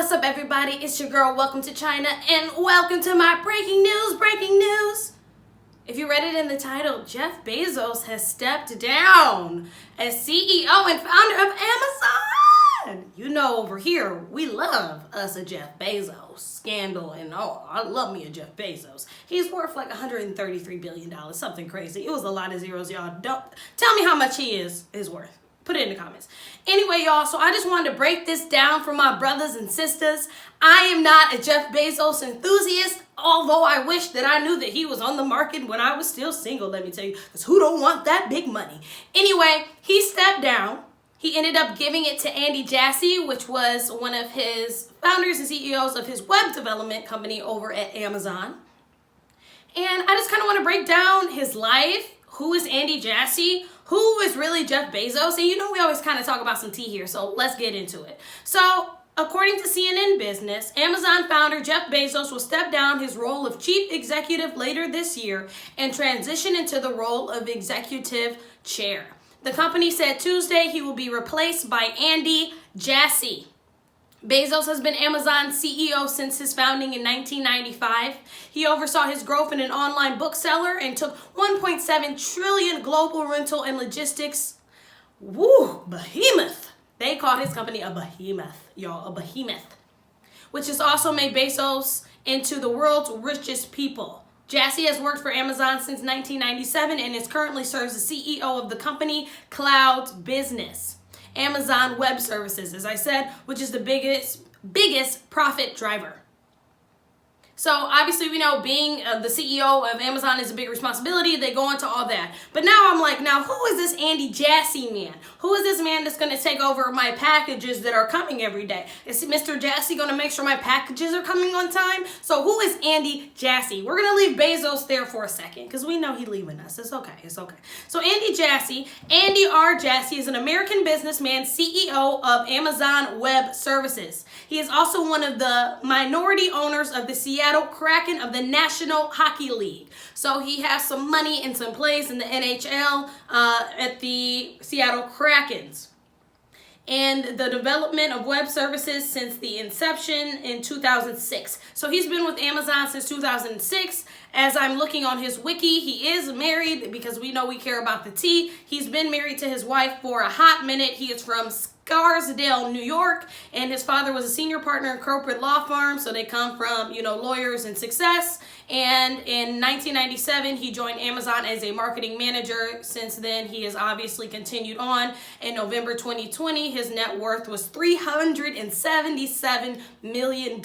What's up, everybody? It's your girl. Welcome to China and welcome to my breaking news. If you read it in the title, Jeff Bezos has stepped down as CEO and founder of Amazon. You know, over here, we love us a Jeff Bezos scandal, and I love me a Jeff Bezos. He's worth like $133 billion, something crazy. It was a lot of zeros, y'all. Don't tell me how much he is worth. Put it in the comments. Anyway, y'all, so I just wanted to break this down for my brothers and sisters. I am not a Jeff Bezos enthusiast, although I wish that I knew that he was on the market when I was still single, let me tell you, because who don't want that big money? Anyway, he stepped down. He ended up giving it to Andy Jassy, which was one of his founders and CEOs of his web development company over at Amazon. And I just kind of want to break down his life. Who is Andy Jassy? Who is really Jeff Bezos? And you know we always kind of talk about some tea here, so let's get into it. So, according to CNN Business, Amazon founder Jeff Bezos will step down his role of chief executive later this year and transition into the role of executive chair. The company said Tuesday he will be replaced by Andy Jassy. Bezos has been Amazon's CEO since his founding in 1995. He oversaw his growth in an online bookseller and took 1.7 trillion global rental and logistics. Behemoth. They called his company a behemoth, y'all, a behemoth, which has also made Bezos into the world's richest people. Jassy has worked for Amazon since 1997 and currently serves as CEO of the company Cloud Business. Amazon Web Services, as I said, which is the biggest profit driver. So obviously we know being the CEO of Amazon is a big responsibility. They go into all that. But now I'm like, now who is this Andy Jassy man? Who is this man that's going to take over my packages that are coming every day? Is Mr. Jassy going to make sure my packages are coming on time? So who is Andy Jassy? We're going to leave Bezos there for a second because we know he's leaving us. It's okay. It's okay. So Andy Jassy, Andy R. Jassy is an American businessman, CEO of Amazon Web Services. He is also one of the minority owners of the Seattle Kraken of the National Hockey League. So he has some money and some plays in the NHL at the Seattle Krakens. And the development of web services since the inception in 2006. So he's been with Amazon since 2006. As I'm looking on his wiki, he is married because we know we care about the tea. He's been married to his wife for a hot minute. He is from Scarsdale, New York, and his father was a senior partner in corporate law firm, so they come from, lawyers and success. And in 1997, he joined Amazon as a marketing manager. Since then, he has obviously continued on. In November 2020, his net worth was $377 million.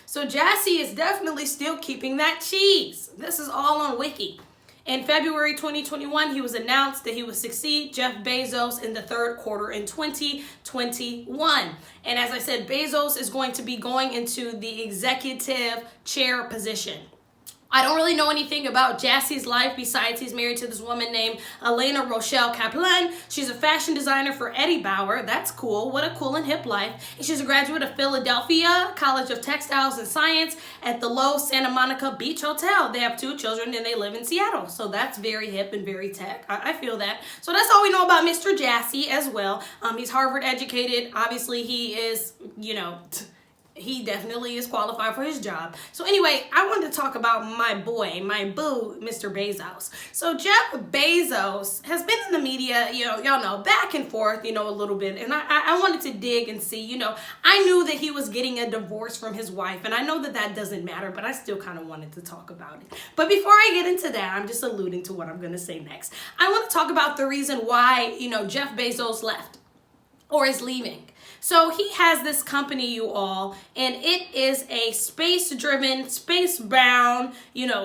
So Jassy is definitely still keeping that cheese. This is all on Wiki. In February 2021, he was announced that he would succeed Jeff Bezos in the third quarter in 2021. And as I said, Bezos is going to be going into the executive chair position. I don't really know anything about Jassy's life besides he's married to this woman named Elena Rochelle Kaplan. She's a fashion designer for Eddie Bauer. That's cool. What a cool and hip life. And she's a graduate of Philadelphia College of Textiles and Science at the Low Santa Monica Beach Hotel. They have 2 children and they live in Seattle. So that's very hip and very tech. I feel that. So that's all we know about Mr. Jassy as well. He's Harvard educated. Obviously he is, he definitely is qualified for his job. So anyway, I wanted to talk about my boy, my boo, Mr. Bezos. So Jeff Bezos has been in the media, y'all know, back and forth, a little bit. And I wanted to dig and see, I knew that he was getting a divorce from his wife. And I know that that doesn't matter, but I still kind of wanted to talk about it. But before I get into that, I'm just alluding to what I'm going to say next. I want to talk about the reason why, Jeff Bezos left or is leaving. So he has this company, you all, and it is a space-driven, space-bound,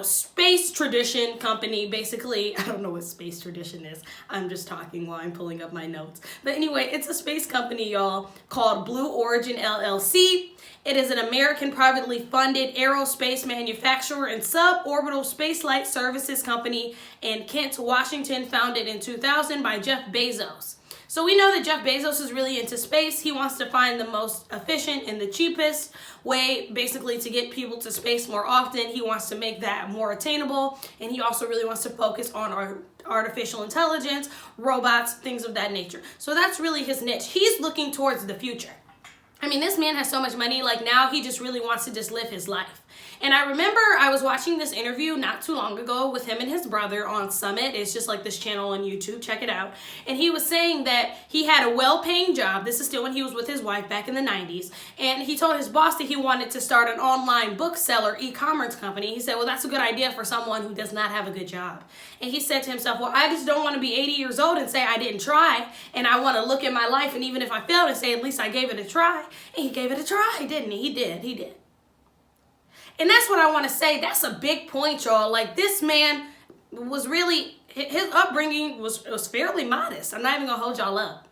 space tradition company. Basically, I don't know what space tradition is. I'm just talking while I'm pulling up my notes. But anyway, it's a space company, y'all, called Blue Origin LLC. It is an American privately funded aerospace manufacturer and suborbital spaceflight services company in Kent, Washington, founded in 2000 by Jeff Bezos. So we know that Jeff Bezos is really into space. He wants to find the most efficient and the cheapest way basically to get people to space more often. He wants to make that more attainable. And he also really wants to focus on our artificial intelligence, robots, things of that nature. So that's really his niche. He's looking towards the future. I mean, this man has so much money, like now he just really wants to just live his life. And I remember I was watching this interview not too long ago with him and his brother on Summit. It's just like this channel on YouTube. Check it out. And he was saying that he had a well-paying job. This is still when he was with his wife back in the 90s. And he told his boss that he wanted to start an online bookseller e-commerce company. He said, well, that's a good idea for someone who does not have a good job. And he said to himself, well, I just don't want to be 80 years old and say I didn't try. And I want to look at my life, and even if I failed, and say at least I gave it a try. And he gave it a try, didn't he? He did. And that's what I want to say. That's a big point, y'all. Like, this man was really, his upbringing was fairly modest. I'm not even going to hold y'all up.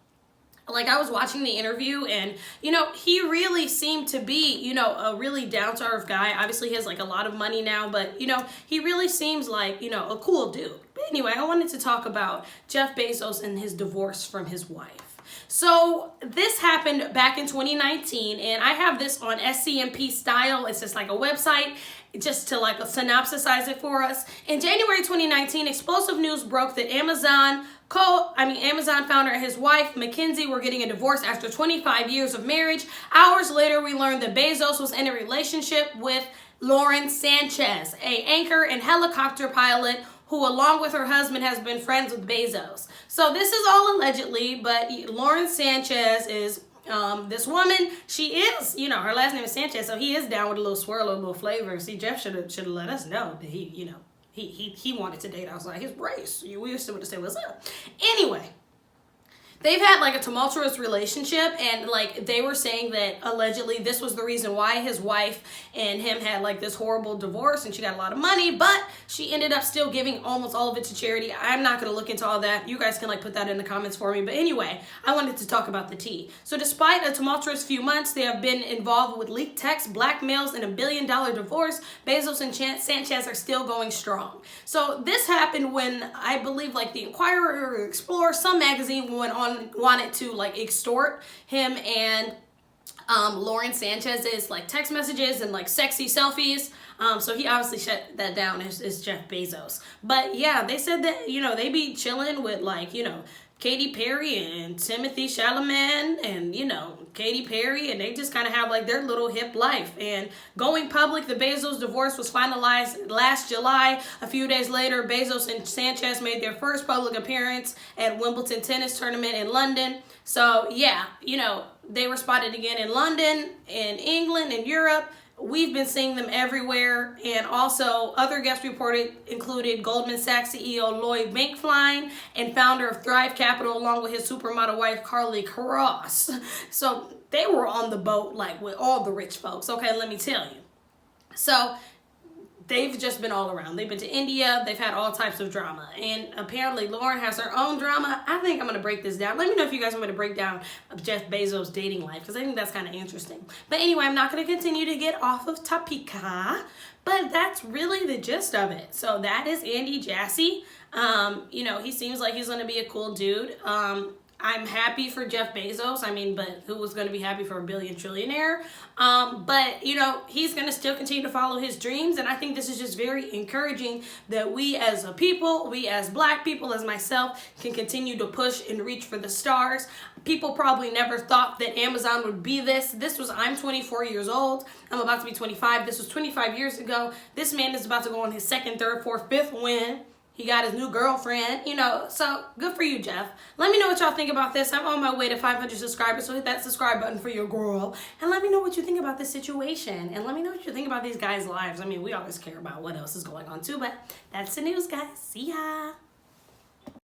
Like, I was watching the interview, and, you know, he really seemed to be, you know, a really down-to-earth guy. Obviously, he has, like, a lot of money now, but, you know, he really seems like, you know, a cool dude. But anyway, I wanted to talk about Jeff Bezos and his divorce from his wife. So this happened back in 2019, and I have this on SCMP Style. It's just like a website, just to like synopsisize it for us. In January 2019, explosive news broke that Amazon founder and his wife, Mackenzie, were getting a divorce after 25 years of marriage. Hours later, we learned that Bezos was in a relationship with Lauren Sanchez, an anchor and helicopter pilot who, along with her husband, has been friends with Bezos. So this is all allegedly, but Lauren Sanchez is this woman. She is, you know, her last name is Sanchez, so he is down with a little swirl, a little flavor. See, Jeff should have let us know that he, you know, he wanted to date outside his race. We used to say what's up. Anyway. They've had like a tumultuous relationship, and like they were saying that allegedly this was the reason why his wife and him had like this horrible divorce, and she got a lot of money, but she ended up still giving almost all of it to charity. I'm not going to look into all that. You guys can like put that in the comments for me. But anyway, I wanted to talk about the tea. So despite a tumultuous few months, they have been involved with leaked texts, blackmails, and $1 billion divorce. Bezos and Sanchez are still going strong. So this happened when I believe like the Inquirer or Explorer, some magazine wanted to like extort him and Lauren Sanchez's like text messages and like sexy selfies. So he obviously shut that down as Jeff Bezos. But yeah, they said that, you know, they be chilling with like, you know, Katy Perry and Timothy Chalamet and, you know, Katy Perry, and they just kind of have like their little hip life. And going public, the Bezos divorce was finalized last July. A few days later, Bezos and Sanchez made their first public appearance at Wimbledon tennis tournament in London. So yeah, you know, they were spotted again in London, in England, and Europe. We've been seeing them everywhere. And also other guests reported included Goldman Sachs CEO Lloyd Bankfline and founder of Thrive Capital, along with his supermodel wife Carly Cross. So they were on the boat like with all the rich folks. Okay, let me tell you. So they've just been all around. They've been to India. They've had all types of drama. And apparently Lauren has her own drama. I think I'm going to break this down. Let me know if you guys want me to break down Jeff Bezos' dating life, because I think that's kind of interesting. But anyway, I'm not going to continue to get off of Topeka, but that's really the gist of it. So that is Andy Jassy. You know, he seems like he's going to be a cool dude. I'm happy for Jeff Bezos. I mean, but who was going to be happy for a billion trillionaire? But, you know, he's going to still continue to follow his dreams. And I think this is just very encouraging that we as a people, we as black people, as myself, can continue to push and reach for the stars. People probably never thought that Amazon would be this. I'm 24 years old. I'm about to be 25. This was 25 years ago. This man is about to go on his second, third, fourth, fifth win. He got his new girlfriend, you know, so good for you, Jeff. Let me know what y'all think about this. I'm on my way to 500 subscribers, so hit that subscribe button for your girl. And let me know what you think about this situation. And let me know what you think about these guys' lives. I mean, we always care about what else is going on too, but that's the news, guys. See ya.